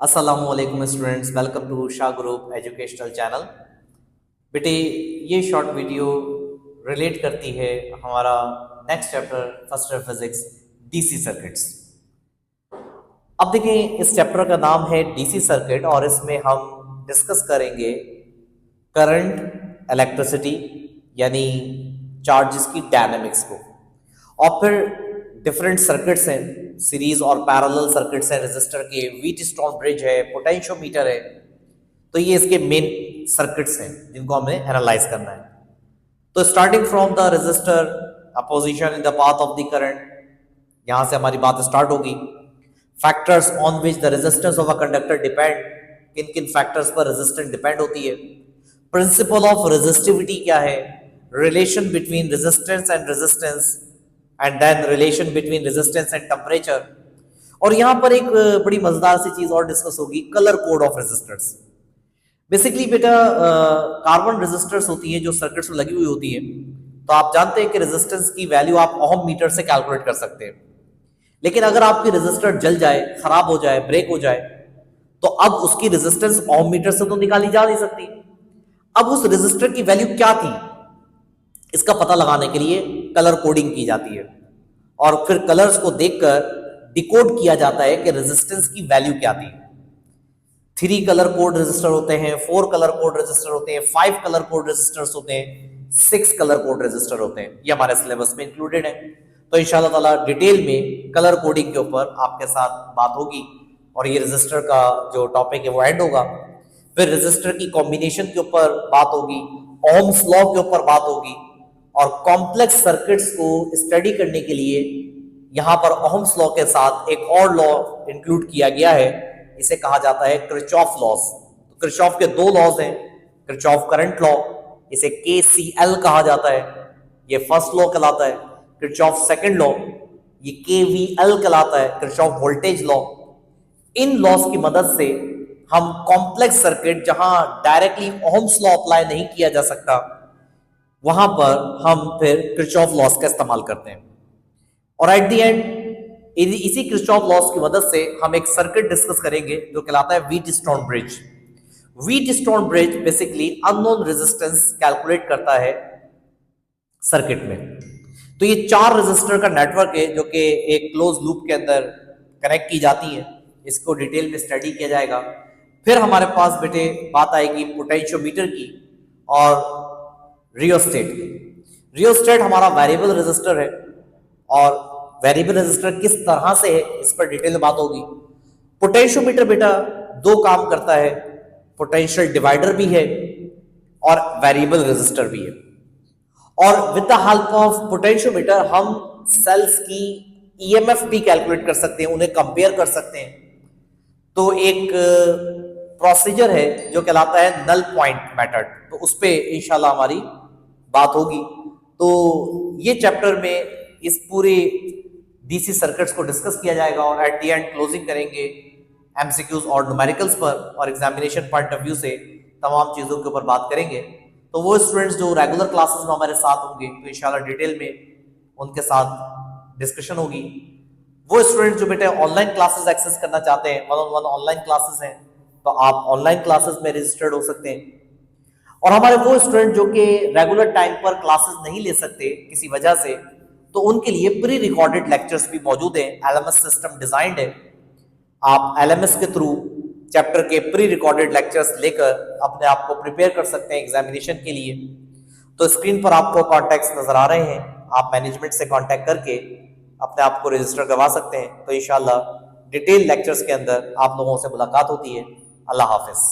अस्सलामुअलैकुम students, welcome to Shah group educational channel. बेटे, ये शॉर्ट वीडियो रिलेट करती है हमारा next chapter first year physics DC circuits. अब देखें, इस चैप्टर का नाम है डीसी सर्किट और इसमें हम डिस्कस करेंगे करंट, इलेक्ट्रिसिटी यानी चार्जेस की डायनेमिक्स को, और फिर डिफरेंट सर्किट्स हैं, सीरीज और पैरेलल सर्किट्स हैं, रेजिस्टर के, व्हीटस्टोन ब्रिज है, पोटेंशियोमीटर है। तो ये इसके मेन सर्किट्स हैं जिनको हमें एनालाइज करना है। तो starting from the resistor, opposition in the path of the current, यहां से हमारी बात स्टार्ट होगी। Factors on which the resistance of a conductor depend, किन किन फैक्टर्स पर रेजिस्टेंस डिपेंड होती है। प्रिंसिपल ऑफ रेजिस्टिविटी क्या है, relation between resistance and resistance, and then relation between resistance and temperature. और यहां पर एक बड़ी मजेदार सी चीज और डिस्कस होगी, colour code of resistors. Basically बेटा, कार्बन रेजिस्टर्स होती है जो सर्किट्स में लगी हुई होती है। तो आप जानते हैं कि रेजिस्टेंस की वैल्यू आप ओहम मीटर से कैलकुलेट कर सकते हैं। लेकिन अगर आपकी रेजिस्टर जल जाए, खराब हो जाए, ब्रेक हो जाए, तो अब उसकी रेजिस्टेंस ओहम मीटर से तो निकाली जा नहीं सकती। अब उस रेजिस्टर की वैल्यू क्या थी, इसका पता लगाने के लिए कलर कोडिंग की जाती है, और फिर कलर्स को देखकर डिकोड किया जाता है कि रेजिस्टेंस की वैल्यू क्या थी। 3 कलर कोड रजिस्टर होते हैं, 4 कलर कोड रजिस्टर होते हैं, 5 कलर कोड रजिस्टर्स होते हैं, 6 कलर कोड रजिस्टर होते हैं। ये हमारे सिलेबस में इंक्लूडेड है। तो इंशाल्लाह ताला डिटेल में कलर कोडिंग के ऊपर आपके साथ बात होगी, और ये रजिस्टर का जो टॉपिक है वो एंड होगा। फिर रजिस्टर की कॉम्बिनेशन के ऊपर बात होगी, ओम्स लॉ के ऊपर बात होगी, और कॉम्प्लेक्स सर्किट्स को स्टडी करने के लिए यहां पर ओम्स लॉ के साथ एक और लॉ इंक्लूड किया गया है, इसे कहा जाता है किरचॉफ लॉज। तो किरचॉफ के 2 लॉज हैं, किरचॉफ करंट लॉ, इसे KCL कहा जाता है, ये फर्स्ट लॉ कहलाता है। किरचॉफ सेकंड लॉ, ये KVL कहलाता है, किरचॉफ वोल्टेज लॉ। इन लॉज की मदद से हम कॉम्प्लेक्स सर्किट जहां डायरेक्टली ओम्स लॉ अप्लाई नहीं किया जा सकता, वहां पर हम फिर किरचॉफ लॉज का इस्तेमाल करते हैं। और एट द एंड इसी किरचॉफ लॉज की मदद से हम एक सर्किट डिस्कस करेंगे जो कहलाता है Wheatstone bridge. Wheatstone bridge basically unknown resistance calculate करता है सर्किट में। तो ये 4 रेजिस्टर का नेटवर्क है जो कि एक क्लोज लूप के अंदर कनेक्ट की जाती है। इसको डिटेल में स्टडी किया जाएगा। फिर हमारे पास बेटे बात आएगी पोटेंशियोमीटर की और रियोस्टेट की। रियोस्टेट हमारा वेरिएबल रेजिस्टर है, और वेरिएबल रेजिस्टर किस तरह से है इस पर डिटेल में बात होगी। पोटेंशियोमीटर बेटा 2 काम करता है, पोटेंशियल डिवाइडर भी है और वेरिएबल रेजिस्टर भी है। और with the help of potentiometer हम सेल्स की ईएमएफ भी कैलकुलेट कर सकते हैं, उन्हें कंपेयर कर सकते हैं। तो एक प्रोसीजर है जो कहलाता है नल पॉइंट मेथड, तो उस पर इंशाल्लाह हमारी बात होगी। तो ये चैप्टर में इस पूरे डीसी सर्किट्स को डिस्कस किया जाएगा, और एट द एंड क्लोजिंग करेंगे एमसीक्यूज और न्यूमेरिकल्स पर, और एग्जामिनेशन पॉइंट ऑफ व्यू से तमाम चीज़ों के ऊपर बात करेंगे। तो वो स्टूडेंट्स जो रेगुलर क्लासेस में हमारे साथ होंगे, तो इंशाल्लाह डिटेल में उनके साथ डिस्कशन होगी। वो स्टूडेंट्स जो बेटे ऑनलाइन क्लासेस एक्सेस करना चाहते हैं, 1-on-1 ऑनलाइन क्लासेस हैं, तो आप ऑनलाइन क्लासेस में रजिस्टर्ड हो सकते हैं। और हमारे वो स्टूडेंट जो कि रेगुलर टाइम पर क्लासेस नहीं ले सकते किसी वजह से, तो उनके लिए प्री रिकॉर्डेड लेक्चर्स भी मौजूद हैं। LMS सिस्टम डिजाइंड है, आप LMS के थ्रू चैप्टर के प्री रिकॉर्डेड लेक्चर्स लेकर अपने आप को प्रिपेयर कर सकते हैं एग्जामिनेशन के लिए। तो स्क्रीन पर आपको कॉन्टैक्ट्स नजर आ रहे हैं, आप मैनेजमेंट से कॉन्टैक्ट करके अपने आप को रजिस्टर करवा सकते हैं। तो इंशाल्लाह डिटेल लेक्चर्स के अंदर आप लोगों से मुलाकात होती है। अल्लाह हाफिज।